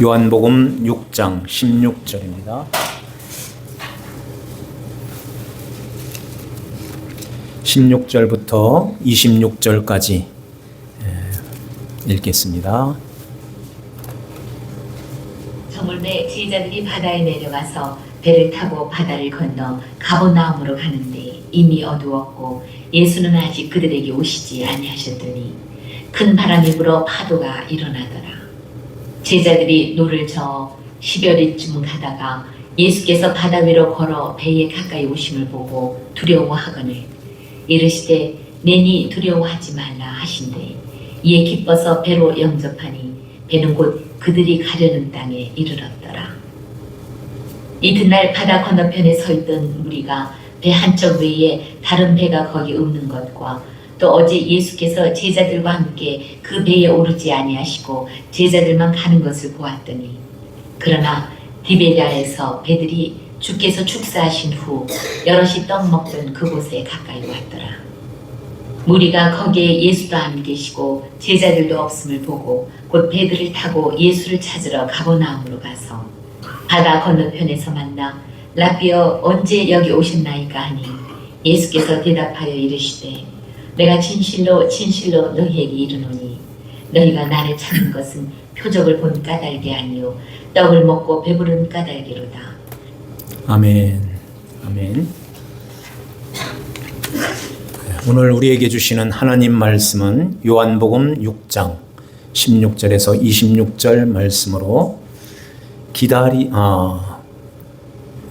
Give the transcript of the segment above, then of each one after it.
요한복음 6장 16절입니다. 16절부터 26절까지 읽겠습니다. 저물매 제자들이 바다에 내려가서 배를 타고 바다를 건너 가버나움으로 가는데 이미 어두웠고 예수는 아직 그들에게 오시지 아니하셨더니 큰 바람이 불어 파도가 일어나더라. 제자들이 노를 저어 10여리쯤 가다가 예수께서 바다 위로 걸어 배에 가까이 오심을 보고 두려워하거늘 이르시되 내니 두려워하지 말라 하신대 이에 기뻐서 배로 영접하니 배는 곧 그들이 가려는 땅에 이르렀더라. 이튿날 바다 건너편에 서 있던 무리가 배 한쪽 외에 다른 배가 거기 없는 것과 또 어제 예수께서 제자들과 함께 그 배에 오르지 아니하시고 제자들만 가는 것을 보았더니 그러나 디베랴에서 배들이 주께서 축사하신 후 여럿이 떡 먹던 그곳에 가까이 왔더라. 무리가 거기에 예수도 안 계시고 제자들도 없음을 보고 곧 배들을 타고 예수를 찾으러 가버나움으로 가서 바다 건너편에서 만나 라비어 언제 여기 오셨나이까 하니 예수께서 대답하여 이르시되 내가 진실로 진실로 너희에게 이르노니 너희가 나를 찾는 것은 표적을 본 까닭이 아니요 떡을 먹고 배부른 까닭이로다. 아멘. 아멘. 오늘 우리에게 주시는 하나님 말씀은 요한복음 6장 16절에서 26절 말씀으로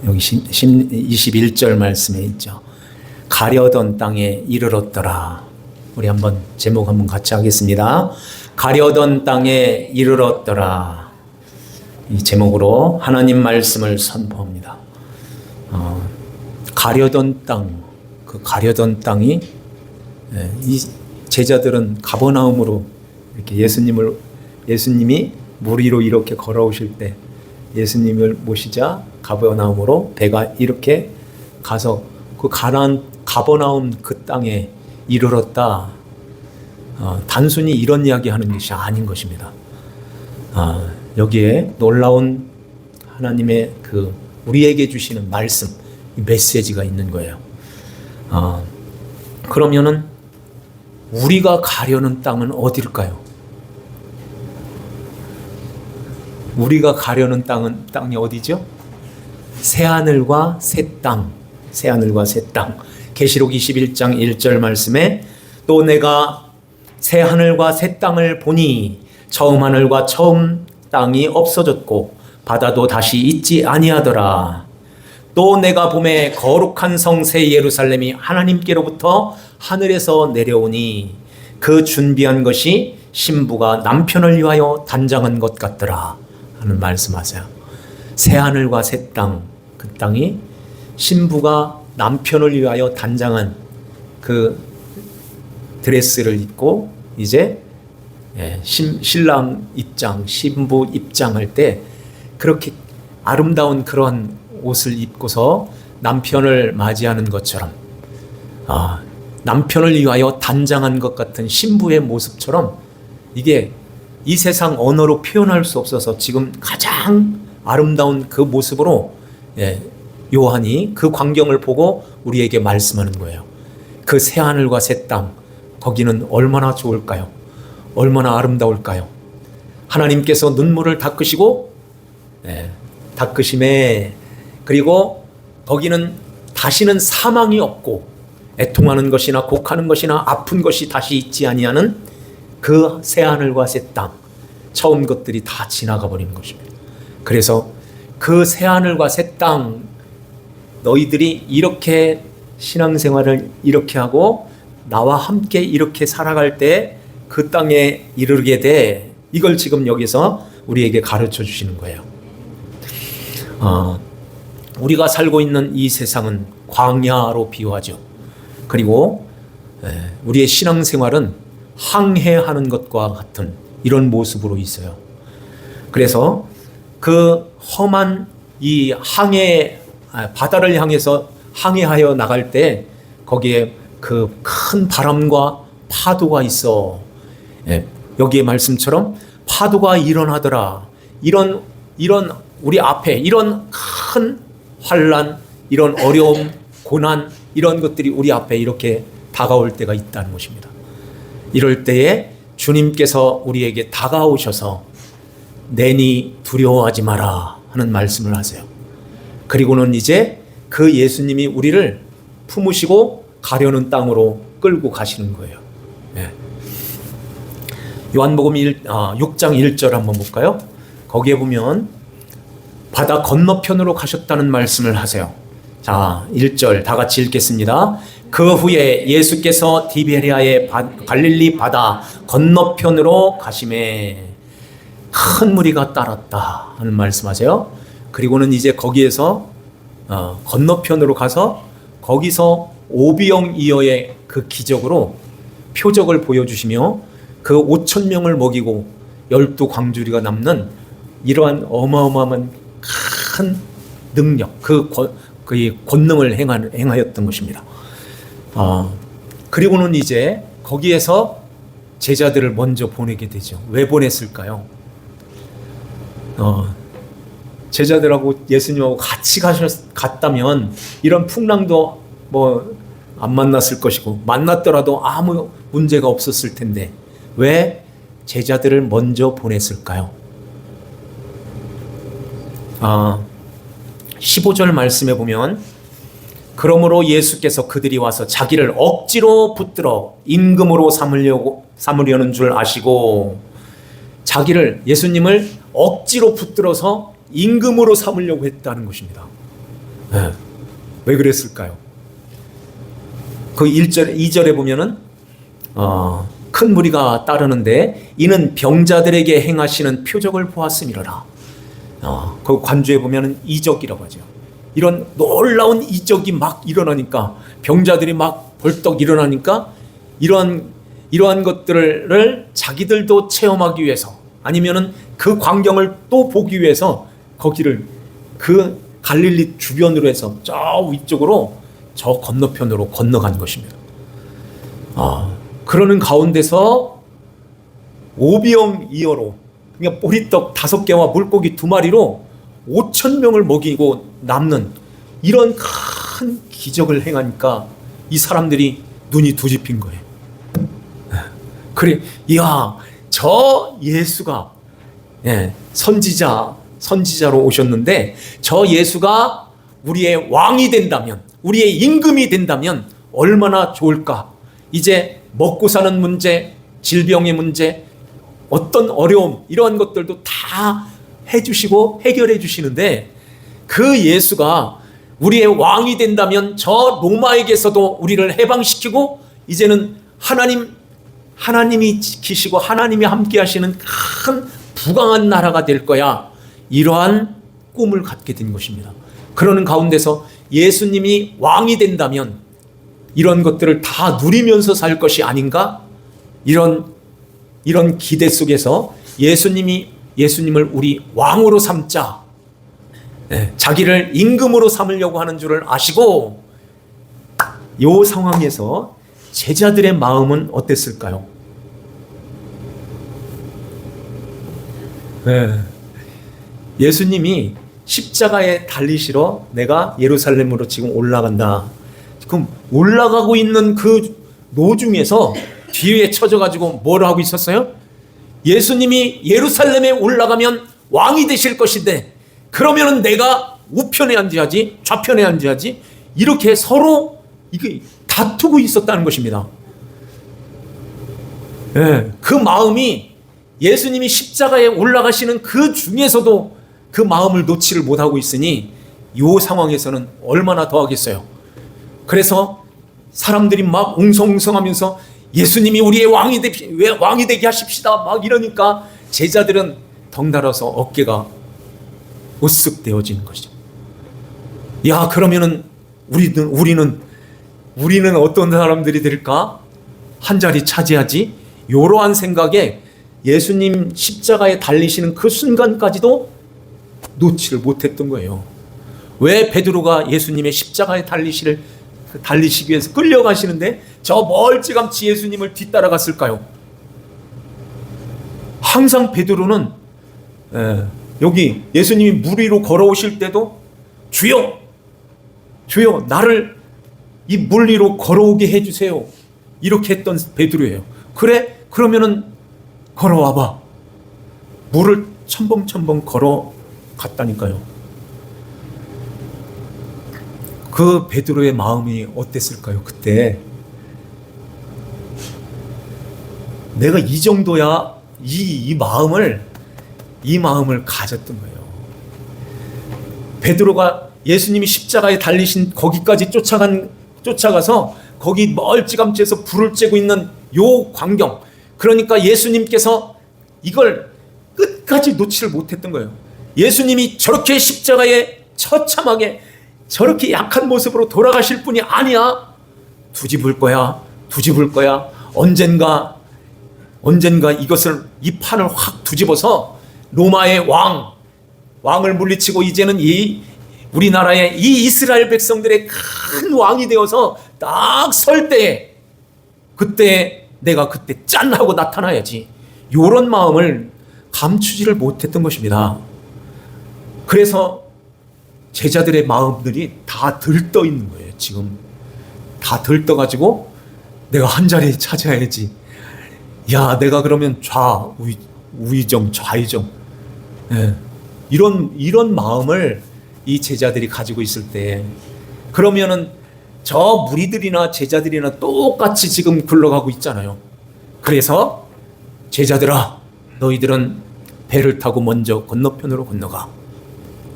여기 21절 말씀에 있죠. 가려던 땅에 이르렀더라. 우리 한번 제목 한번 같이 하겠습니다. 가려던 땅에 이르렀더라. 이 제목으로 하나님 말씀을 선포합니다. 가려던 땅, 그 가려던 땅이 이 제자들은 가버나움으로 이렇게 예수님이 물 위로 이렇게 걸어오실 때 예수님을 모시자 가버나움으로 배가 이렇게 가서 그 가버나움 그 땅에 이르렀다. 단순히 이런 이야기하는 것이 아닌 것입니다. 여기에 놀라운 하나님의 그 우리에게 주시는 말씀, 메시지가 있는 거예요. 그러면은 우리가 가려는 땅은 어딜까요? 우리가 가려는 땅이 어디죠? 새하늘과 새 땅. 새하늘과 새 땅. 계시록 21장 1절 말씀에 또 내가 새하늘과 새 땅을 보니 처음 하늘과 처음 땅이 없어졌고 바다도 다시 있지 아니하더라. 또 내가 봄에 거룩한 성 새 예루살렘이 하나님께로부터 하늘에서 내려오니 그 준비한 것이 신부가 남편을 위하여 단장한 것 같더라 하는 말씀하세요. 새하늘과 새 땅, 그 땅이 신부가 남편을 위하여 단장한 그 드레스를 입고 이제 신랑 입장, 신부 입장할 때 그렇게 아름다운 그런 옷을 입고서 남편을 맞이하는 것처럼 남편을 위하여 단장한 것 같은 신부의 모습처럼 이게 이 세상 언어로 표현할 수 없어서 지금 가장 아름다운 그 모습으로 요한이 그 광경을 보고 우리에게 말씀하는 거예요. 그 새하늘과 새 땅, 거기는 얼마나 좋을까요? 얼마나 아름다울까요? 하나님께서 눈물을 닦으시고 닦으심에 그리고 거기는 다시는 사망이 없고 애통하는 것이나 곡하는 것이나 아픈 것이 다시 있지 아니하는 그 새하늘과 새 땅, 처음 것들이 다 지나가 버리는 것입니다. 그래서 그 새하늘과 새 땅, 너희들이 이렇게 신앙생활을 이렇게 하고 나와 함께 이렇게 살아갈 때 그 땅에 이르게 돼. 이걸 지금 여기서 우리에게 가르쳐 주시는 거예요. 우리가 살고 있는 이 세상은 광야로 비유하죠. 그리고 우리의 신앙생활은 항해하는 것과 같은 이런 모습으로 있어요. 그래서 그 험한 이 바다를 향해서 항해하여 나갈 때 거기에 그 큰 바람과 파도가 있어. 여기에 말씀처럼 파도가 일어나더라. 이런 우리 앞에 이런 큰 환난, 이런 어려움, 고난, 이런 것들이 우리 앞에 이렇게 다가올 때가 있다는 것입니다. 이럴 때에 주님께서 우리에게 다가오셔서 내니 두려워하지 마라 하는 말씀을 하세요. 그리고는 이제 그 예수님이 우리를 품으시고 가려는 땅으로 끌고 가시는 거예요. 네. 요한복음 6장 1절 한번 볼까요? 거기에 보면 바다 건너편으로 가셨다는 말씀을 하세요. 자, 1절 다 같이 읽겠습니다. 그 후에 예수께서 디베리아의 갈릴리 바다 건너편으로 가시매 큰 무리가 따랐다 하는 말씀하세요. 그리고는 이제 거기에서 건너편으로 가서 거기서 오비영 이어의 그 기적으로 표적을 보여주시며 그 5천 명을 먹이고 12광주리가 남는 이러한 어마어마한 큰 능력, 그 권능을 행하였던 것입니다. 그리고는 이제 거기에서 제자들을 먼저 보내게 되죠. 왜 보냈을까요? 제자들하고 예수님하고 같이 갔다면 이런 풍랑도 안 만났을 것이고 만났더라도 아무 문제가 없었을 텐데 왜 제자들을 먼저 보냈을까요? 15절 말씀에 보면 그러므로 예수께서 그들이 와서 자기를 억지로 붙들어 임금으로 삼으려는 줄 아시고 자기를 예수님을 억지로 붙들어서 임금으로 삼으려고 했다는 것입니다. 네. 왜 그랬을까요? 그 2절에 보면은 큰 무리가 따르는데 이는 병자들에게 행하시는 표적을 보았음이로라. 그 관주에 보면은 이적이라고 하죠. 이런 놀라운 이적이 막 일어나니까 병자들이 막 벌떡 일어나니까 이러한 것들을 자기들도 체험하기 위해서 아니면은 그 광경을 또 보기 위해서 거기를 그 갈릴리 주변으로 해서 저 위쪽으로 저 건너편으로 건너간 것입니다. 그러는 가운데서 오비영 이어로 그냥 보리떡 5개와 물고기 2마리로 5천 명을 먹이고 남는 이런 큰 기적을 행하니까 이 사람들이 눈이 뒤집힌 거예요. 그래, 이야, 저 예수가 선지자로 오셨는데 저 예수가 우리의 왕이 된다면, 우리의 임금이 된다면 얼마나 좋을까? 이제 먹고 사는 문제, 질병의 문제, 어떤 어려움 이러한 것들도 다 해주시고 해결해 주시는데 그 예수가 우리의 왕이 된다면 저 로마에게서도 우리를 해방시키고 이제는 하나님이 지키시고 하나님이 함께 하시는 큰 부강한 나라가 될 거야. 이러한 꿈을 갖게 된 것입니다. 그러는 가운데서 예수님이 왕이 된다면 이런 것들을 다 누리면서 살 것이 아닌가? 이런 기대 속에서 예수님을 우리 왕으로 삼자. 자기를 임금으로 삼으려고 하는 줄을 아시고 이 상황에서 제자들의 마음은 어땠을까요? 예수님이 십자가에 달리시러 내가 예루살렘으로 지금 올라간다. 그럼 올라가고 있는 그 노중에서 뒤에 쳐져가지고 뭘 하고 있었어요? 예수님이 예루살렘에 올라가면 왕이 되실 것인데 그러면은 내가 우편에 앉아야지 좌편에 앉아야지 이렇게 서로 이게 다투고 있었다는 것입니다. 그 마음이 예수님이 십자가에 올라가시는 그 중에서도 그 마음을 놓지를 못하고 있으니 이 상황에서는 얼마나 더 하겠어요. 그래서 사람들이 막 웅성웅성하면서 예수님이 우리의 왕이 되게 하십시다 막 이러니까 제자들은 덩달아서 어깨가 으쓱되어지는 것이죠. 야, 그러면은 우리는 어떤 사람들이 될까? 한 자리 차지하지? 이러한 생각에 예수님 십자가에 달리시는 그 순간까지도 놓지를 못했던 거예요. 왜 베드로가 예수님의 십자가에 달리시기 위해서 끌려가시는데 저 멀찌감치 예수님을 뒤따라갔을까요? 항상 베드로는 여기 예수님이 물 위로 걸어오실 때도 주여, 주여, 나를 이 물 위로 걸어오게 해주세요. 이렇게 했던 베드로예요. 그래? 그러면은 걸어와봐. 물을 첨벙첨벙 걸어갔다니까요. 그 베드로의 마음이 어땠을까요? 그때 내가 이 정도야 이 마음을 가졌던 거예요. 베드로가 예수님이 십자가에 달리신 거기까지 쫓아가서 거기 멀찌감치해서 불을 쬐고 있는 요 광경, 그러니까 예수님께서 이걸 끝까지 놓지를 못했던 거예요. 예수님이 저렇게 십자가에 처참하게 저렇게 약한 모습으로 돌아가실 분이 아니야. 뒤집을 거야. 언젠가 이것을, 이 판을 확 뒤집어서 로마의 왕을 물리치고 이제는 이 우리나라의 이 이스라엘 백성들의 큰 왕이 되어서 딱 설 때에, 그때 내가 그때 짠 하고 나타나야지. 이런 마음을 감추지를 못했던 것입니다. 그래서 제자들의 마음들이 다 들떠 있는 거예요. 지금 다 들떠가지고 내가 한 자리에 찾아야지. 야, 내가 그러면 우의정, 좌의정, 예, 이런 마음을 이 제자들이 가지고 있을 때, 그러면은 저 무리들이나 제자들이나 똑같이 지금 굴러가고 있잖아요. 그래서 제자들아, 너희들은 배를 타고 먼저 건너편으로 건너가.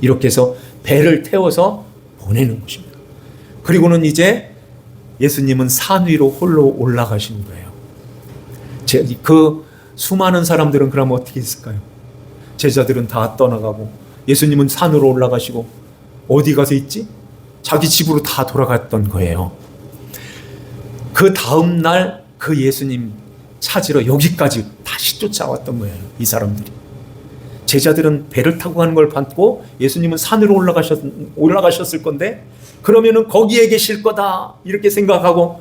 이렇게 해서 배를 태워서 보내는 것입니다. 그리고는 이제 예수님은 산 위로 홀로 올라가시는 거예요. 그 수많은 사람들은 그러면 어떻게 했을까요? 제자들은 다 떠나가고 예수님은 산으로 올라가시고 어디 가서 있지? 자기 집으로 다 돌아갔던 거예요. 그 다음 날 그 예수님 찾으러 여기까지 다시 쫓아왔던 거예요. 이 사람들이. 제자들은 배를 타고 가는 걸 봤고 예수님은 산으로 올라가셨을 건데, 그러면은 거기에 계실 거다 이렇게 생각하고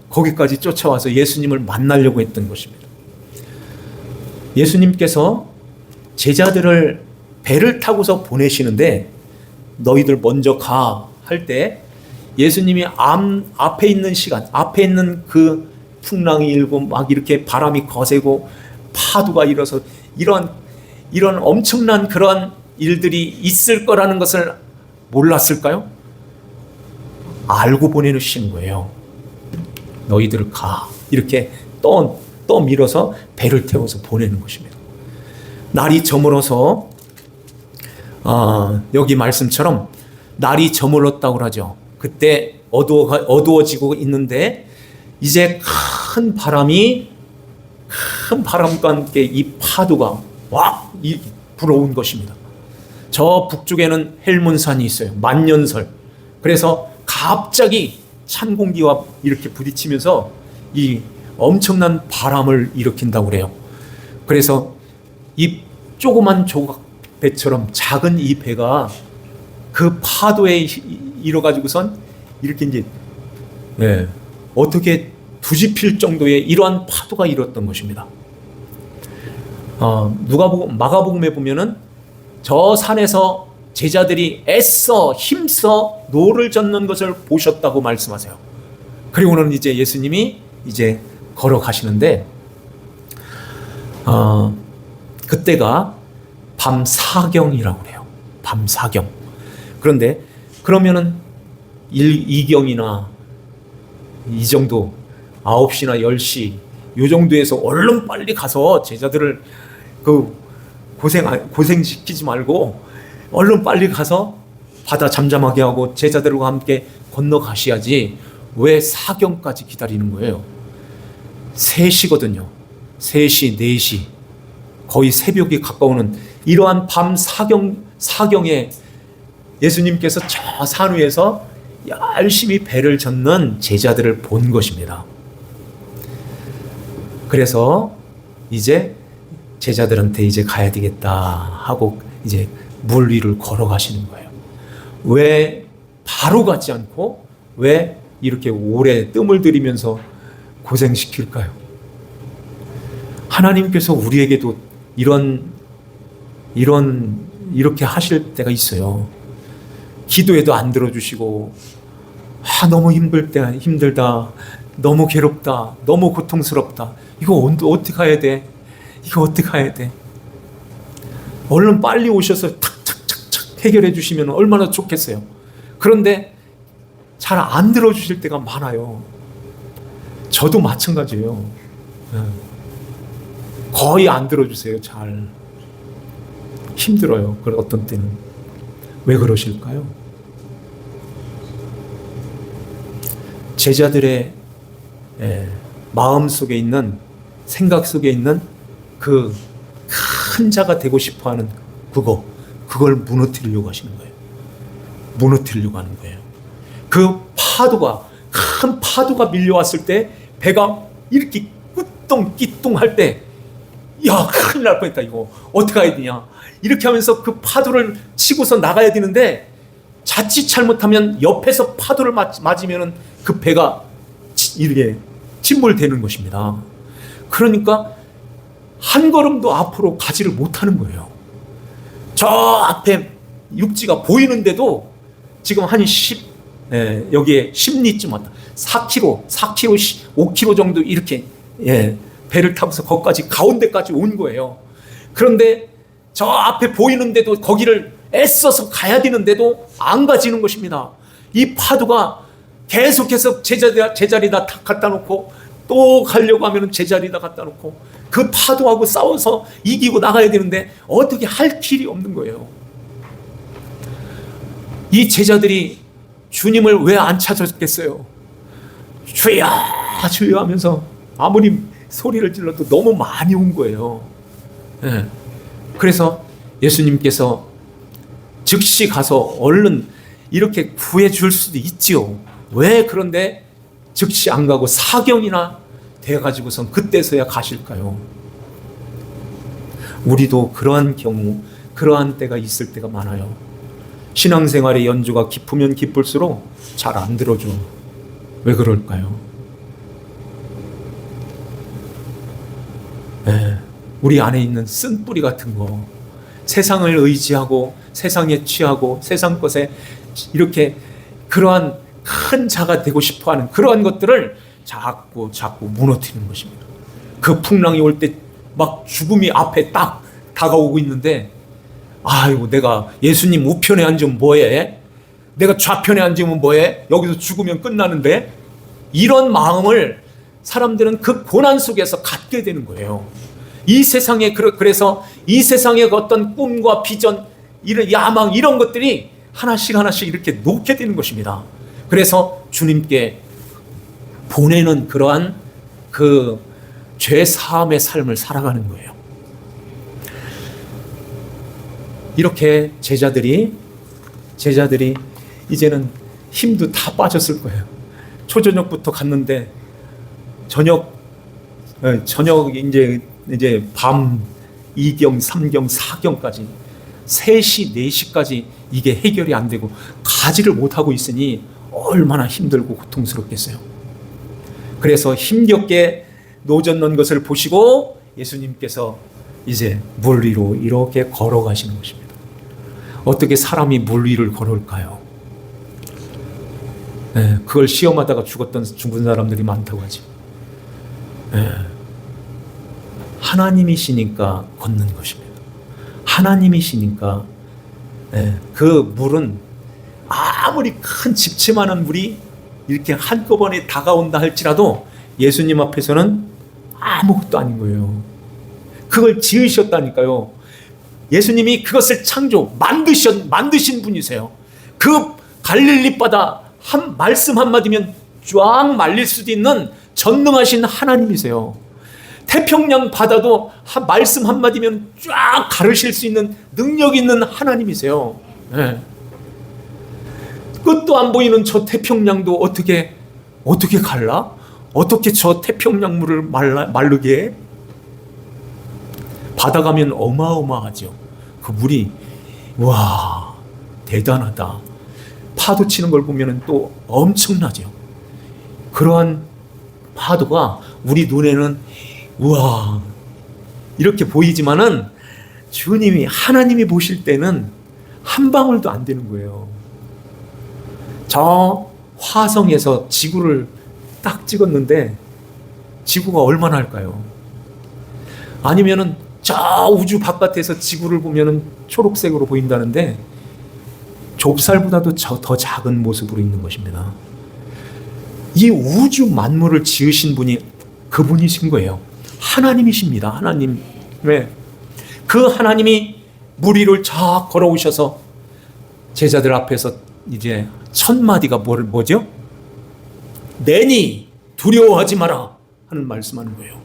거기까지 쫓아와서 예수님을 만나려고 했던 것입니다. 예수님께서 제자들을 배를 타고서 보내시는데, 너희들 먼저 가 할 때 예수님이 앞에 있는 시간, 앞에 있는 그 풍랑이 일고 막 이렇게 바람이 거세고 파도가 일어서 이런 엄청난 그런 일들이 있을 거라는 것을 몰랐을까요? 알고 보내주시는 거예요. 너희들 가. 이렇게 또 밀어서 배를 태워서 보내는 것입니다. 날이 저물어서 여기 말씀처럼 날이 저물었다고 하죠. 그때 어두워지고 있는데 이제 큰 바람과 함께 이 파도가 와 불어온 것입니다. 저 북쪽에는 헬문산이 있어요. 만년설. 그래서 갑자기 찬 공기와 이렇게 부딪히면서 이 엄청난 바람을 일으킨다고 그래요. 그래서 이 조그만 조각 배처럼 작은 이 배가 그 파도에 일어가지고선 이렇게 이제 어떻게 뒤집힐 정도의 이러한 파도가 일었던 것입니다. 마가복음에 보면은 저 산에서 제자들이 애써 힘써 노를 젓는 것을 보셨다고 말씀하세요. 그리고는 이제 예수님이 이제 걸어가시는데 그때가 밤 사경이라고 그래요. 밤 사경. 그런데 그러면은 2경이나 이 정도 9시나 10시 요 정도에서 얼른 빨리 가서 제자들을 그 고생시키지 말고 얼른 빨리 가서 바다 잠잠하게 하고 제자들과 함께 건너가셔야지 왜 사경까지 기다리는 거예요? 3시거든요. 3시, 4시 거의 새벽에 가까우는 이러한 밤 사경에 예수님께서 저 산 위에서 열심히 배를 젓는 제자들을 본 것입니다. 그래서 이제 제자들한테 이제 가야 되겠다 하고 이제 물 위를 걸어가시는 거예요. 왜 바로 가지 않고 왜 이렇게 오래 뜸을 들이면서 고생시킬까요? 하나님께서 우리에게도 이런 이렇게 하실 때가 있어요. 기도해도 안 들어주시고, 너무 힘들다, 너무 괴롭다, 너무 고통스럽다. 이거 어떻게 해야 돼? 이거 어떻게 해야 돼? 얼른 빨리 오셔서 탁탁탁탁 해결해 주시면 얼마나 좋겠어요. 그런데 잘 안 들어주실 때가 많아요. 저도 마찬가지예요. 거의 안 들어주세요. 잘. 힘들어요. 어떤 때는. 왜 그러실까요? 제자들의 마음 속에 있는, 생각 속에 있는 그 큰 자가 되고 싶어 하는 그걸 무너뜨리려고 하시는 거예요. 무너뜨리려고 하는 거예요. 그 큰 파도가 밀려왔을 때 배가 이렇게 꾸뚱끼뚱할 때, 큰일 날 뻔했다. 이거 어떻게 해야 되냐. 이렇게 하면서 그 파도를 치고서 나가야 되는데, 자칫 잘못하면 옆에서 파도를 맞으면 그 배가 이렇게 침몰되는 것입니다. 그러니까 한 걸음도 앞으로 가지를 못하는 거예요. 저 앞에 육지가 보이는데도 지금 한 여기에 10리쯤 왔다. 4km, 5km 정도 이렇게 배를 타고서 거기까지, 가운데까지 온 거예요. 그런데 저 앞에 보이는데도 거기를 애써서 가야 되는데도 안 가지는 것입니다. 이 파도가 계속해서 제자리다 갖다 놓고, 또 가려고 하면 제자리다 갖다 놓고, 그 파도하고 싸워서 이기고 나가야 되는데 어떻게 할 길이 없는 거예요. 이 제자들이 주님을 왜 안 찾았겠어요? 주여 주여 하면서 아무리 소리를 질러도 너무 많이 온 거예요. 그래서 예수님께서 즉시 가서 얼른 이렇게 구해줄 수도 있지요. 왜 그런데 즉시 안 가고 사경이나 돼가지고선 그때서야 가실까요? 우리도 그러한 경우, 그러한 때가 있을 때가 많아요. 신앙생활의 연주가 깊으면 깊을수록 잘 안 들어줘. 왜 그럴까요? 우리 안에 있는 쓴뿌리 같은 거, 세상을 의지하고 세상에 취하고 세상 것에 이렇게 그러한 큰 자가 되고 싶어하는 그러한 것들을 자꾸 무너뜨리는 것입니다. 그 풍랑이 올 때 막 죽음이 앞에 딱 다가오고 있는데, 아이고 내가 예수님 우편에 앉으면 뭐해? 내가 좌편에 앉으면 뭐해? 여기서 죽으면 끝나는데? 이런 마음을 사람들은 그 고난 속에서 갖게 되는 거예요. 이 세상에, 그래서 이 세상의 어떤 꿈과 비전, 이런 야망, 이런 것들이 하나씩 이렇게 놓게 되는 것입니다. 그래서 주님께 보내는 그러한 그 죄 사함의 삶을 살아가는 거예요. 이렇게 제자들이 이제는 힘도 다 빠졌을 거예요. 초저녁부터 갔는데 저녁 이제 밤 2경, 3경, 4경까지 3시, 4시까지 이게 해결이 안 되고 가지를 못하고 있으니 얼마나 힘들고 고통스럽겠어요. 그래서 힘겹게 노젓는 것을 보시고 예수님께서 이제 물 위로 이렇게 걸어가시는 것입니다. 어떻게 사람이 물 위를 걸을까요? 그걸 시험하다가 죽은 사람들이 많다고 하죠. 하나님이시니까 걷는 것입니다. 하나님이시니까 그 물은 아무리 큰 집채만한 물이 이렇게 한꺼번에 다가온다 할지라도 예수님 앞에서는 아무것도 아닌 거예요. 그걸 지으셨다니까요. 예수님이 그것을 만드신 분이세요. 그 갈릴리 바다 말씀 한마디면 쫙 말릴 수도 있는 전능하신 하나님이세요. 태평양 바다도 말씀 한마디면 쫙 가르실 수 있는 능력 있는 하나님이세요. 끝도 안 보이는 저 태평양도 어떻게 갈라? 어떻게 저 태평양 물을 마르게 해? 바다 가면 어마어마하죠. 그 물이 와 대단하다. 파도 치는 걸 보면 또 엄청나죠. 그러한 파도가 우리 눈에는 우와 이렇게 보이지만은 주님이 하나님이 보실 때는 한 방울도 안 되는 거예요. 저 화성에서 지구를 딱 찍었는데 지구가 얼마나 할까요? 아니면은 저 우주 바깥에서 지구를 보면은 초록색으로 보인다는데 좁쌀보다도 더 작은 모습으로 있는 것입니다. 이 우주 만물을 지으신 분이 그분이신 거예요. 하나님이십니다. 하나님. 왜? 그 하나님이 물 위를 쫙 걸어오셔서 제자들 앞에서 이제 첫 마디가 뭐죠? 내니 두려워하지 마라 하는 말씀하는 거예요.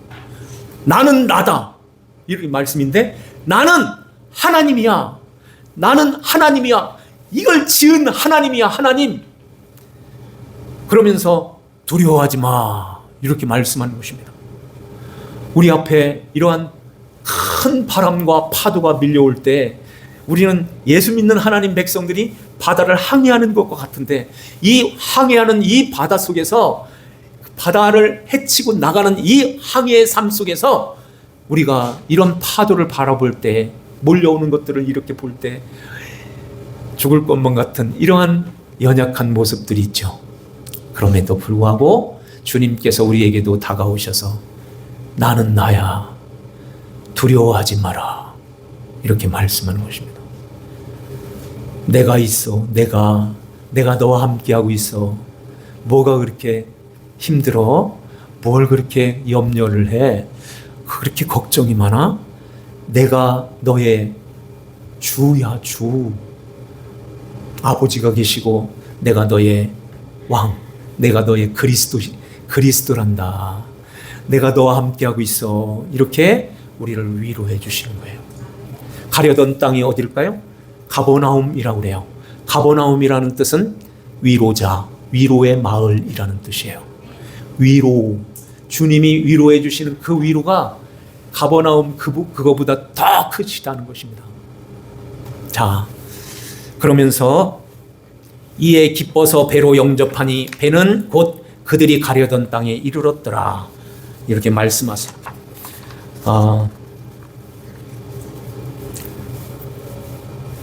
나는 나다 이렇게 말씀인데 나는 하나님이야. 나는 하나님이야. 이걸 지은 하나님이야. 하나님. 그러면서 두려워하지 마 이렇게 말씀하는 것입니다. 우리 앞에 이러한 큰 바람과 파도가 밀려올 때 우리는 예수 믿는 하나님 백성들이 바다를 항해하는 것과 같은데 이 항해하는 이 바다 속에서 바다를 헤치고 나가는 이 항해의 삶 속에서 우리가 이런 파도를 바라볼 때 몰려오는 것들을 이렇게 볼 때 죽을 것만 같은 이러한 연약한 모습들이 있죠. 그럼에도 불구하고 주님께서 우리에게도 다가오셔서 나는 나야 두려워하지 마라 이렇게 말씀하는 것입니다. 내가 있어. 내가 너와 함께하고 있어. 뭐가 그렇게 힘들어? 뭘 그렇게 염려를 해? 그렇게 걱정이 많아? 내가 너의 주야. 주. 아버지가 계시고 내가 너의 왕, 내가 너의 그리스도란다. 내가 너와 함께하고 있어. 이렇게 우리를 위로해 주시는 거예요. 가려던 땅이 어딜까요? 가버나움이라고 그래요. 가버나움이라는 뜻은 위로자, 위로의 마을이라는 뜻이에요. 위로, 주님이 위로해 주시는 그 위로가 가버나움 그거보다 더 크시다는 것입니다. 자, 그러면서 이에 기뻐서 배로 영접하니 배는 곧 그들이 가려던 땅에 이르렀더라. 이렇게 말씀하세요.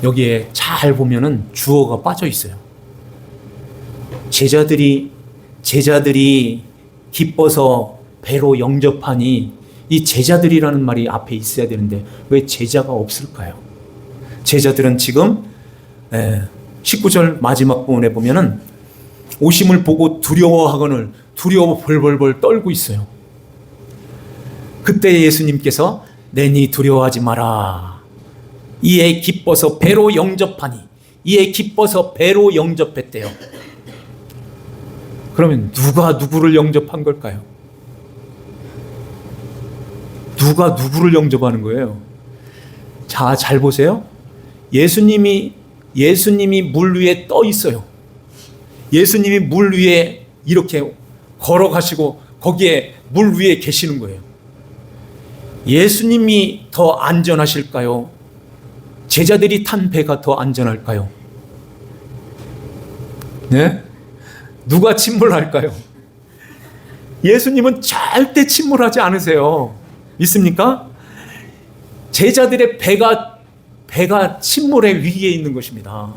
여기에 잘 보면은 주어가 빠져 있어요. 제자들이 기뻐서 배로 영접하니 이 제자들이라는 말이 앞에 있어야 되는데 왜 제자가 없을까요? 제자들은 지금 19절 마지막 부분에 보면은 오심을 보고 두려워하거늘 두려워 벌벌벌 떨고 있어요. 그때 예수님께서 내니 두려워하지 마라. 이에 기뻐서 배로 영접하니 이에 기뻐서 배로 영접했대요. 그러면 누가 누구를 영접한 걸까요? 누가 누구를 영접하는 거예요? 자, 잘 보세요. 예수님이 물 위에 떠 있어요. 예수님이 물 위에 이렇게 걸어가시고 거기에 물 위에 계시는 거예요. 예수님이 더 안전하실까요? 제자들이 탄 배가 더 안전할까요? 네? 누가 침몰할까요? 예수님은 절대 침몰하지 않으세요. 믿습니까? 제자들의 배가 침몰의 위기에 있는 것입니다.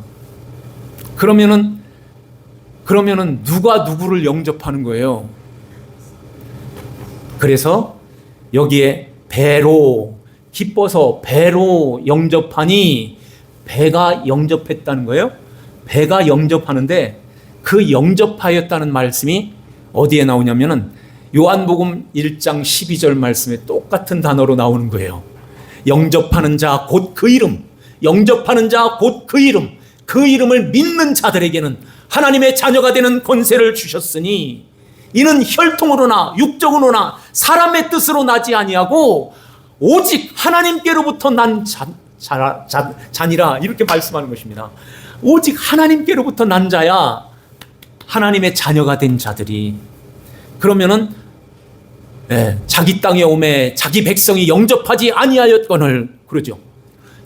그러면은 누가 누구를 영접하는 거예요? 그래서 여기에 배로 기뻐서 배로 영접하니 배가 영접했다는 거예요. 배가 영접하는데 그 영접하였다는 말씀이 어디에 나오냐면은 요한복음 1장 12절 말씀에 똑같은 단어로 나오는 거예요. 영접하는 자 곧 그 이름, 영접하는 자 곧 그 이름, 그 이름을 믿는 자들에게는 하나님의 자녀가 되는 권세를 주셨으니 이는 혈통으로나 육적으로나 사람의 뜻으로 나지 아니하고 오직 하나님께로부터 난 자니라 이렇게 말씀하는 것입니다. 오직 하나님께로부터 난 자야 하나님의 자녀가 된 자들이. 그러면은 자기 땅에 오매 자기 백성이 영접하지 아니하였거늘 그러죠.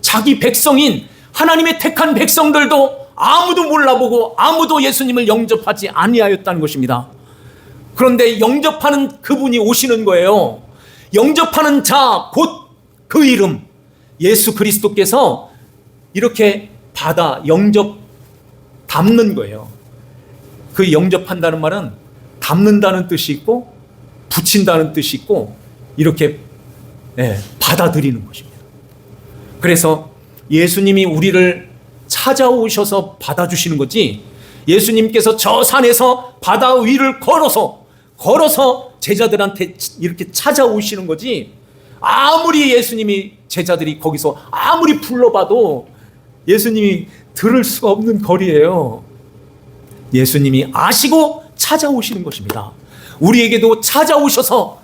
자기 백성인 하나님의 택한 백성들도 아무도 몰라보고 아무도 예수님을 영접하지 아니하였다는 것입니다. 그런데 영접하는 그분이 오시는 거예요. 영접하는 자 곧 그 이름, 예수 그리스도께서 이렇게 받아 영접 담는 거예요. 그 영접한다는 말은 담는다는 뜻이 있고 붙인다는 뜻이 있고 이렇게 받아들이는 것입니다. 그래서 예수님이 우리를 찾아오셔서 받아주시는 거지, 예수님께서 저 산에서 바다 위를 걸어서 제자들한테 이렇게 찾아오시는 거지, 아무리 예수님이 제자들이 거기서 아무리 불러봐도 예수님이 들을 수가 없는 거리예요. 예수님이 아시고 찾아오시는 것입니다. 우리에게도 찾아오셔서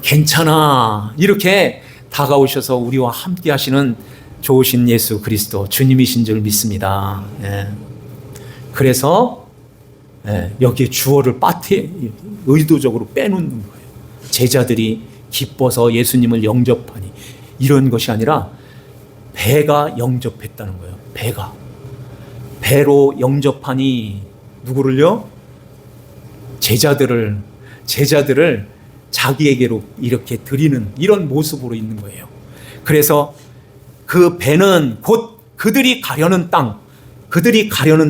괜찮아 이렇게 다가오셔서 우리와 함께 하시는 좋으신 예수 그리스도 주님이신 줄 믿습니다. 그래서 여기에 주어를 의도적으로 빼놓는 거예요. 제자들이 기뻐서 예수님을 영접하니, 이런 것이 아니라 배가 영접했다는 거예요. 배로 영접하니 누구를요? 제자들을 자기에게로 이렇게 드리는 이런 모습으로 있는 거예요. 그래서 그 배는 곧 그들이 가려는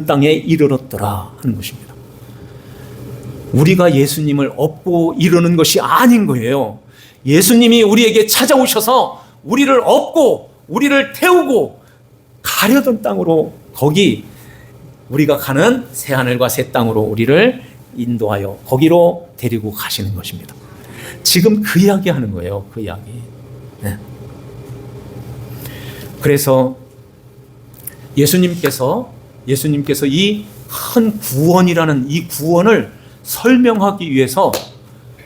땅에 이르렀더라 하는 것입니다. 우리가 예수님을 업고 이르는 것이 아닌 거예요. 예수님이 우리에게 찾아오셔서 우리를 업고 우리를 태우고 가려던 땅으로, 거기 우리가 가는 새하늘과 새 땅으로 우리를 인도하여 거기로 데리고 가시는 것입니다. 지금 그 이야기 하는 거예요. 그 이야기. 그래서 예수님께서 이 큰 구원이라는 이 구원을 설명하기 위해서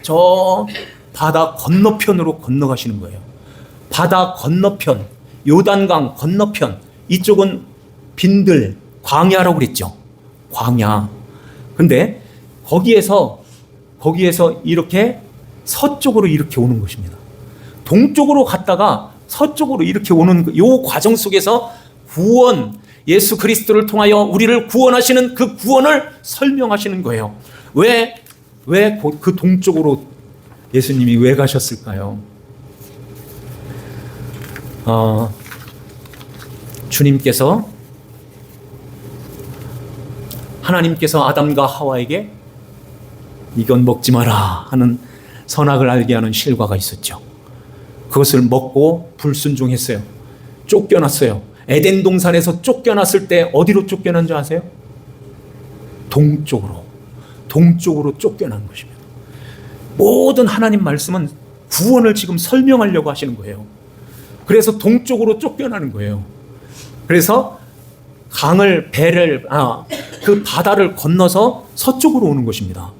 저 바다 건너편으로 건너가시는 거예요. 바다 건너편, 요단강 건너편, 이쪽은 빈들, 광야라고 그랬죠. 광야. 근데 거기에서 이렇게 서쪽으로 이렇게 오는 것입니다. 동쪽으로 갔다가 서쪽으로 이렇게 오는 요 과정 속에서 구원, 예수 그리스도를 통하여 우리를 구원하시는 그 구원을 설명하시는 거예요. 왜 그 동쪽으로 예수님이 왜 가셨을까요? 하나님께서 아담과 하와에게 이건 먹지 마라 하는 선악을 알게 하는 실과가 있었죠. 그것을 먹고 불순종했어요. 쫓겨났어요. 에덴 동산에서 쫓겨났을 때 어디로 쫓겨난 줄 아세요? 동쪽으로 쫓겨난 것입니다. 모든 하나님 말씀은 구원을 지금 설명하려고 하시는 거예요. 그래서 동쪽으로 쫓겨나는 거예요. 그래서 그 바다를 건너서 서쪽으로 오는 것입니다.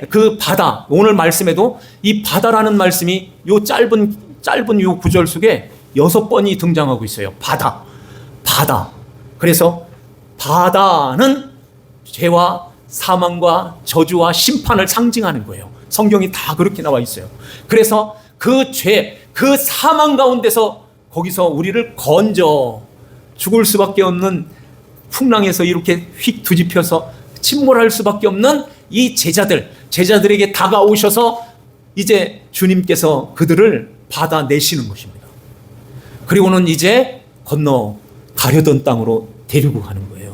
그 바다, 오늘 말씀에도 이 바다라는 말씀이 요 짧은 요 구절 속에 6번이 등장하고 있어요. 바다. 그래서 바다는 죄와 사망과 저주와 심판을 상징하는 거예요. 성경이 다 그렇게 나와 있어요. 그래서 그 죄, 그 사망 가운데서 거기서 우리를 건져 죽을 수밖에 없는 풍랑에서 이렇게 휙 뒤집혀서 침몰할 수밖에 없는 이 제자들에게 다가오셔서 이제 주님께서 그들을 받아내시는 것입니다. 그리고는 이제 건너 가려던 땅으로 데리고 가는 거예요.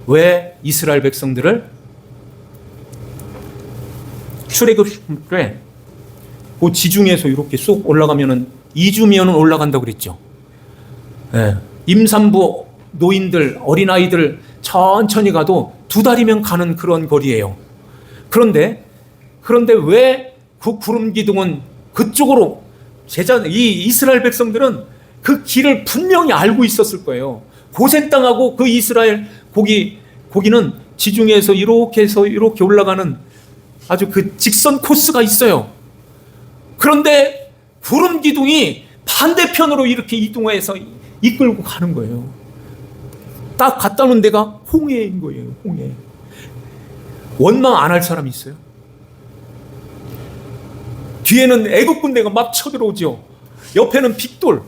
왜 이스라엘 백성들을 출애굽 때 그 지중해에서 이렇게 쏙 올라가면은 2주면 올라간다고 그랬죠. 임산부 노인들, 어린아이들 천천히 가도 2달이면 가는 그런 거리예요. 그런데 왜 그 구름 기둥은 그쪽으로 이 이스라엘 백성들은 그 길을 분명히 알고 있었을 거예요. 고센 땅하고 그 이스라엘 거기는 지중해에서 이렇게 해서 이렇게 올라가는 아주 그 직선 코스가 있어요. 그런데 구름 기둥이 반대편으로 이렇게 이동해서 이끌고 가는 거예요. 딱 갔다 오는 데가 홍해인 거예요. 홍해. 원망 안 할 사람이 있어요? 뒤에는 애국 군대가 막 쳐들어오죠. 옆에는 빅돌,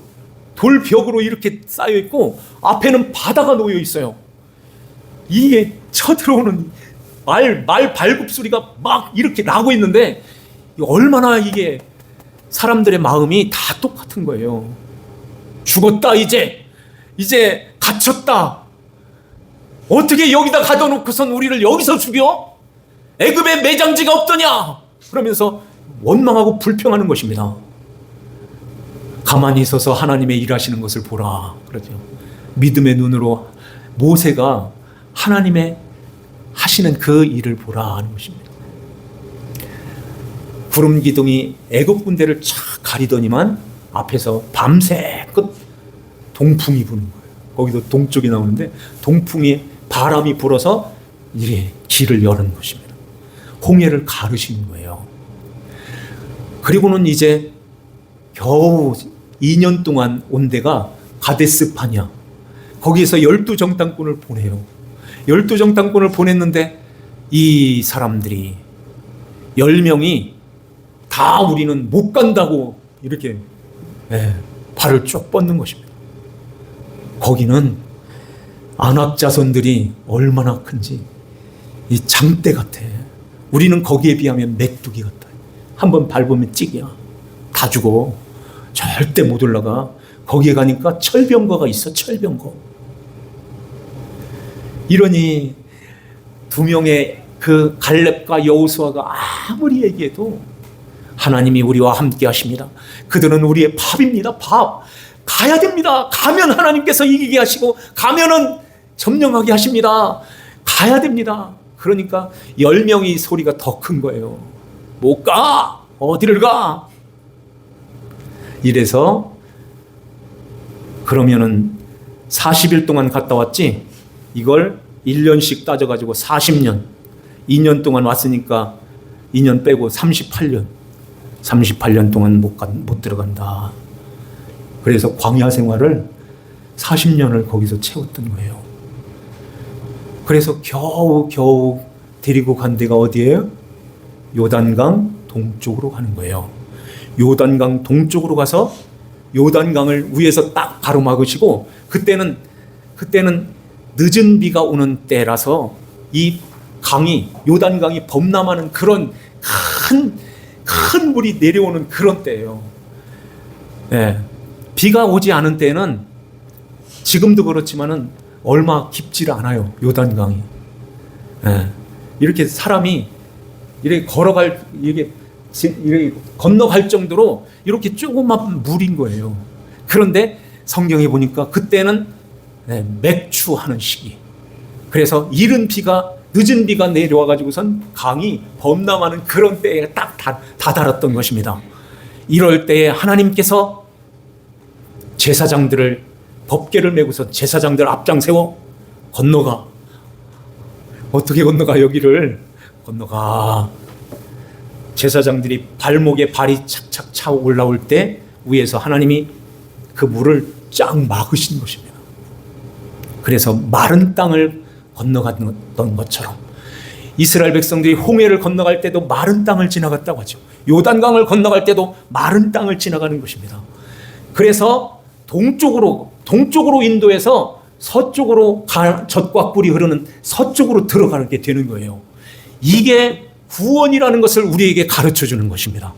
돌벽으로 이렇게 쌓여 있고 앞에는 바다가 놓여 있어요. 이게 쳐들어오는 말 발굽 소리가 막 이렇게 나고 있는데 얼마나 이게 사람들의 마음이 다 똑같은 거예요. 죽었다, 이제 갇혔다. 어떻게 여기다 가둬놓고선 우리를 여기서 죽여? 애굽에 매장지가 없더냐? 그러면서 원망하고 불평하는 것입니다. 가만히 있어서 하나님의 일하시는 것을 보라. 그러죠. 믿음의 눈으로 모세가 하나님의 하시는 그 일을 보라 하는 것입니다. 구름 기둥이 애굽 군대를 쫙 가리더니만 앞에서 밤새 끝 동풍이 부는 거예요. 거기도 동쪽이 나오는데 동풍이 바람이 불어서 이래 길을 여는 것입니다. 홍해를 가르시는 거예요. 그리고는 이제 겨우 2년 동안 온 데가 가데스 파냐. 거기에서 12정탐꾼을 보내요. 12정탐꾼을 보냈는데 이 사람들이 10명이 다 우리는 못 간다고 이렇게 발을 쭉 뻗는 것입니다. 거기는 안악 자손들이 얼마나 큰지 이 장대 같아. 우리는 거기에 비하면 메뚜기 같아. 한번 밟으면 찍이야. 다 죽어. 절대 못 올라가. 거기에 가니까 철병거가 있어. 철병거. 이러니 두 명의 그 갈렙과 여호수아가 아무리 얘기해도 하나님이 우리와 함께 하십니다. 그들은 우리의 밥입니다. 밥. 가야 됩니다. 가면 하나님께서 이기게 하시고 가면은 점령하게 하십니다. 가야 됩니다. 그러니까 10명이 소리가 더 큰 거예요. 못 가. 어디를 가? 이래서 그러면은 40일 동안 갔다 왔지? 이걸 1년씩 따져가지고 40년. 2년 동안 왔으니까 2년 빼고 38년. 38년 동안 못 들어간다. 그래서 광야 생활을 40년을 거기서 채웠던 거예요. 그래서 겨우 데리고 간 데가 어디예요? 요단강 동쪽으로 가는 거예요. 요단강 동쪽으로 가서 요단강을 위에서 딱 가로막으시고 그때는 늦은 비가 오는 때라서 이 강이 요단강이 범람하는 그런 큰 물이 내려오는 그런 때예요. 비가 오지 않은 때는 지금도 그렇지만은 얼마 깊지를 않아요. 요단강이. 이렇게 사람이 이렇게 이렇게 건너갈 정도로 이렇게 조그만 물인 거예요. 그런데 성경에 보니까 그때는 맥추하는 시기. 그래서 늦은 비가 내려와 가지고선 강이 범람하는 그런 때에 딱 다다랐던 것입니다. 이럴 때에 하나님께서 제사장들을 법궤를 메고서 제사장들 앞장 세워 건너가. 어떻게 건너가? 여기를 건너가. 제사장들이 발목에 발이 착착 차 올라올 때 위에서 하나님이 그 물을 쫙 막으신 것입니다. 그래서 마른 땅을 건너갔던 것처럼 이스라엘 백성들이 홍해를 건너갈 때도 마른 땅을 지나갔다고 하죠. 요단강을 건너갈 때도 마른 땅을 지나가는 것입니다. 그래서 동쪽으로 인도해서 서쪽으로 젖과 꿀이 흐르는 서쪽으로 들어가게 되는 거예요. 이게 구원이라는 것을 우리에게 가르쳐 주는 것입니다.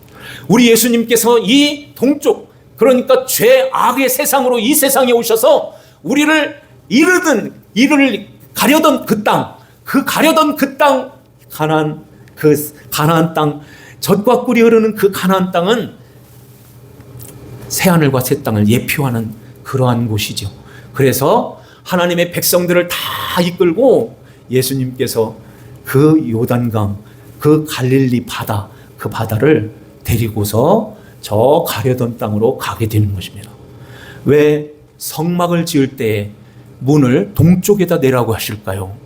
우리 예수님께서 이 동쪽, 그러니까 죄악의 세상으로 이 세상에 오셔서 우리를 가려던 그 땅, 가나안 땅, 젖과 꿀이 흐르는 그 가나안 땅은 새하늘과 새 땅을 예표하는 그러한 곳이죠. 그래서 하나님의 백성들을 다 이끌고 예수님께서 그 요단강, 그 갈릴리 바다, 그 바다를 데리고서 저 가려던 땅으로 가게 되는 것입니다. 왜 성막을 지을 때 문을 동쪽에다 내라고 하실까요?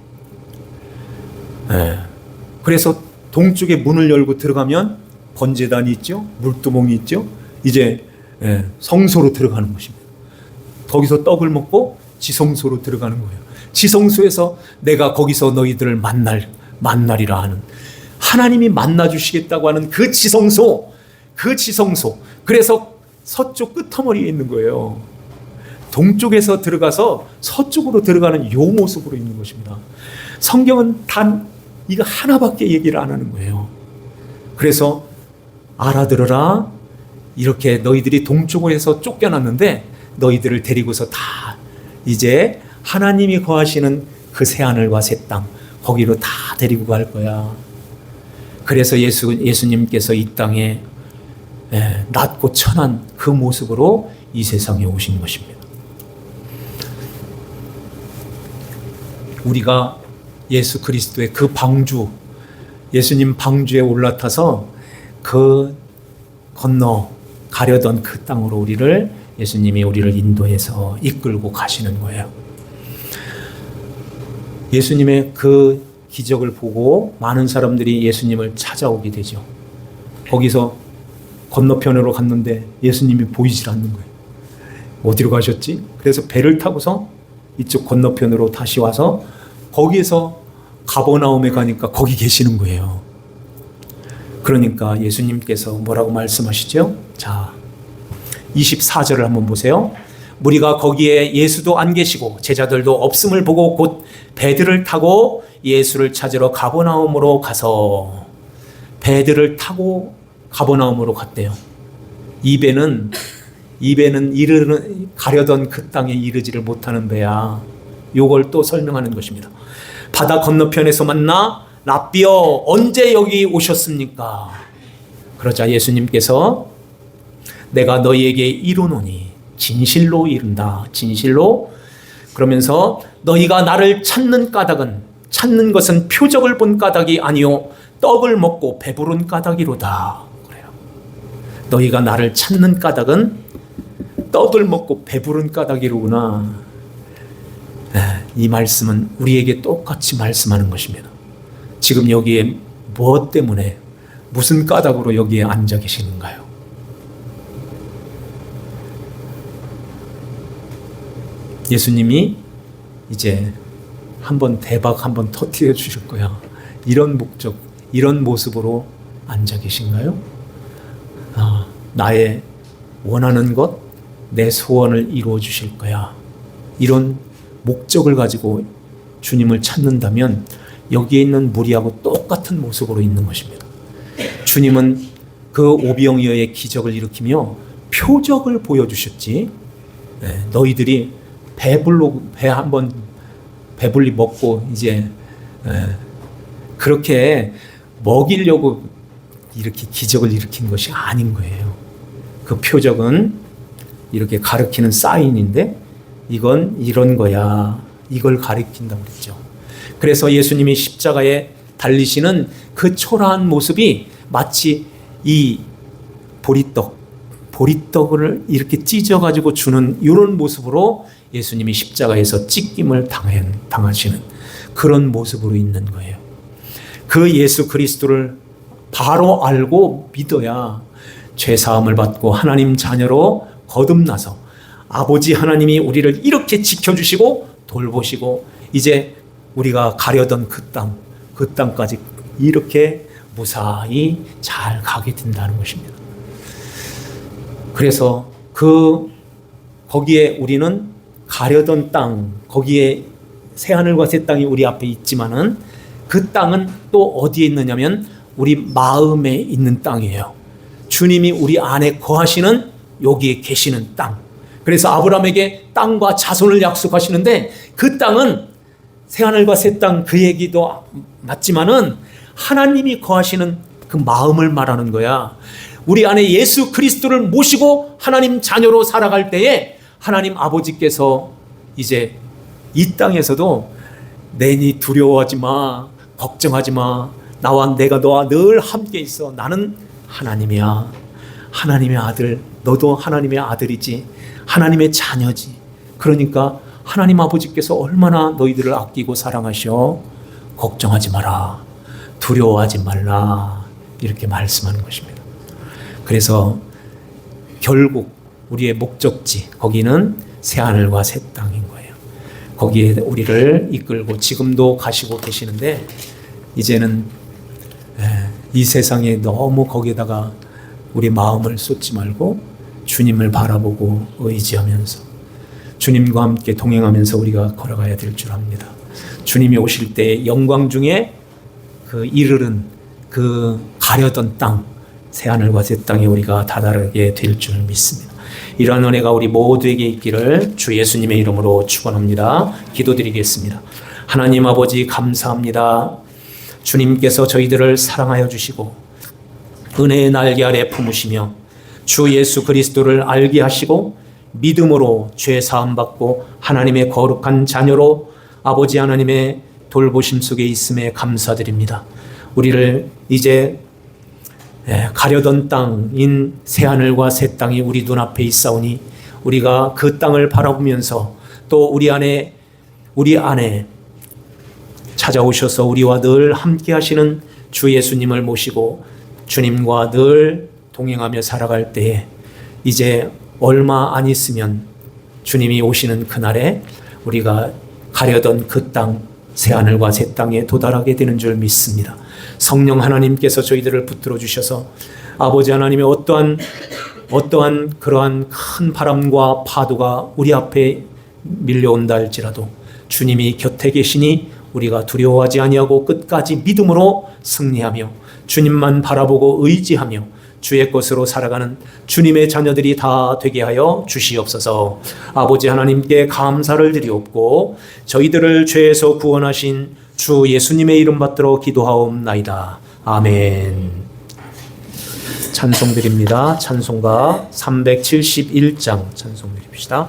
그래서 동쪽에 문을 열고 들어가면 번제단이 있죠. 물두멍이 있죠. 이제 성소로 들어가는 것입니다. 거기서 떡을 먹고 지성소로 들어가는 거예요. 지성소에서 내가 거기서 너희들을 만나리라 하는, 하나님이 만나주시겠다고 하는 그 지성소. 그래서 서쪽 끝머리에 있는 거예요. 동쪽에서 들어가서 서쪽으로 들어가는 요 모습으로 있는 것입니다. 성경은 단 이거 하나밖에 얘기를 안 하는 거예요. 그래서 알아들어라. 이렇게 너희들이 동쪽에서 쫓겨났는데 너희들을 데리고서 다 이제 하나님이 거하시는 그 새하늘과 새 땅 거기로 다 데리고 갈 거야. 그래서 예수님께서 이 땅에 낮고 천한 그 모습으로 이 세상에 오신 것입니다. 우리가 예수 그리스도의 그 방주, 예수님 방주에 올라타서 그 건너 가려던 그 땅으로 예수님이 우리를 인도해서 이끌고 가시는 거예요. 예수님의 그 기적을 보고 많은 사람들이 예수님을 찾아오게 되죠. 거기서 건너편으로 갔는데 예수님이 보이질 않는 거예요. 어디로 가셨지? 그래서 배를 타고서 이쪽 건너편으로 다시 와서 거기에서 가버나움에 가니까 거기 계시는 거예요. 그러니까 예수님께서 뭐라고 말씀하시죠? 자, 24절을 한번 보세요. 무리가 거기에 예수도 안 계시고 제자들도 없음을 보고 곧 배들을 타고 예수를 찾으러 가버나움으로 가서 배들을 타고 가버나움으로 갔대요. 이 배는 가려던 그 땅에 이르지를 못하는 배야. 요걸 또 설명하는 것입니다. 바다 건너편에서 만나 랍비여 언제 여기 오셨습니까? 그러자 예수님께서 내가 너희에게 이루노니 진실로 이른다. 진실로. 그러면서 너희가 나를 찾는 것은 표적을 본 까닭이 아니요 떡을 먹고 배부른 까닭이로다. 그래요. 너희가 나를 찾는 까닭은 떡을 먹고 배부른 까닭이로구나. 이 말씀은 우리에게 똑같이 말씀하는 것입니다. 지금 여기에 무엇 때문에 무슨 까닭으로 여기에 앉아 계시는가요? 예수님이 이제 대박 한번 터뜨려 주실 거야. 이런 목적, 이런 모습으로 앉아 계신가요? 나의 원하는 것, 내 소원을 이루어 주실 거야. 이런 목적을 가지고 주님을 찾는다면 여기에 있는 무리하고 똑같은 모습으로 있는 것입니다. 주님은 그 오병이어의 기적을 일으키며 표적을 보여주셨지. 너희들이 배불리 먹고 이제 그렇게 먹이려고 이렇게 기적을 일으킨 것이 아닌 거예요. 그 표적은 이렇게 가리키는 사인인데 이건 이런 거야. 이걸 가리킨다고 그랬죠. 그래서 예수님이 십자가에 달리시는 그 초라한 모습이 마치 이 보리떡을 이렇게 찢어가지고 주는 이런 모습으로 예수님이 십자가에서 찢김을 당하시는 그런 모습으로 있는 거예요. 그 예수 그리스도를 바로 알고 믿어야 죄사함을 받고 하나님 자녀로 거듭나서 아버지 하나님이 우리를 이렇게 지켜주시고 돌보시고 이제 우리가 가려던 그 땅까지 이렇게 무사히 잘 가게 된다는 것입니다. 그래서 거기에 우리는 가려던 땅, 거기에 새하늘과 새 땅이 우리 앞에 있지만은 그 땅은 또 어디에 있느냐면 우리 마음에 있는 땅이에요. 주님이 우리 안에 거하시는 여기에 계시는 땅. 그래서 아브라함에게 땅과 자손을 약속하시는데 그 땅은 새하늘과 새 땅 그 얘기도 맞지만은 하나님이 거하시는 그 마음을 말하는 거야. 우리 안에 예수 그리스도를 모시고 하나님 자녀로 살아갈 때에 하나님 아버지께서 이제 이 땅에서도 내니 두려워하지 마, 걱정하지 마. 내가 너와 늘 함께 있어. 나는 하나님이야. 하나님의 아들, 너도 하나님의 아들이지. 하나님의 자녀지. 그러니까 하나님 아버지께서 얼마나 너희들을 아끼고 사랑하셔. 걱정하지 마라. 두려워하지 말라. 이렇게 말씀하는 것입니다. 그래서 결국 우리의 목적지, 거기는 새하늘과 새 땅인 거예요. 거기에 우리를 이끌고 지금도 가시고 계시는데 이제는 이 세상에 너무 거기에다가 우리 마음을 쏟지 말고 주님을 바라보고 의지하면서 주님과 함께 동행하면서 우리가 걸어가야 될 줄 압니다. 주님이 오실 때 영광 중에 그 이르는 그 가려던 땅, 새하늘과 새 땅에 우리가 다다르게 될 줄 믿습니다. 이러한 은혜가 우리 모두에게 있기를 주 예수님의 이름으로 축원합니다. 기도드리겠습니다. 하나님 아버지 감사합니다. 주님께서 저희들을 사랑하여 주시고 은혜의 날개 아래 품으시며 주 예수 그리스도를 알게 하시고 믿음으로 죄 사함 받고 하나님의 거룩한 자녀로 아버지 하나님의 돌보심 속에 있음에 감사드립니다. 우리를 이제 가려던 땅인 새하늘과 새 땅이 우리 눈앞에 있사오니 우리가 그 땅을 바라보면서 또 우리 안에 찾아오셔서 우리와 늘 함께 하시는 주 예수님을 모시고 주님과 늘 동행하며 살아갈 때에 이제 얼마 안 있으면 주님이 오시는 그날에 우리가 가려던 그 땅, 새하늘과 새 땅에 도달하게 되는 줄 믿습니다. 성령 하나님께서 저희들을 붙들어 주셔서 아버지 하나님의 어떠한 그러한 큰 바람과 파도가 우리 앞에 밀려온다 할지라도 주님이 곁에 계시니 우리가 두려워하지 아니하고 끝까지 믿음으로 승리하며 주님만 바라보고 의지하며 주의 것으로 살아가는 주님의 자녀들이 다 되게 하여 주시옵소서. 아버지 하나님께 감사를 드리옵고 저희들을 죄에서 구원하신 주 예수님의 이름 받들어 기도하옵나이다. 아멘. 찬송 드립니다. 찬송가 371장 찬송 드립시다.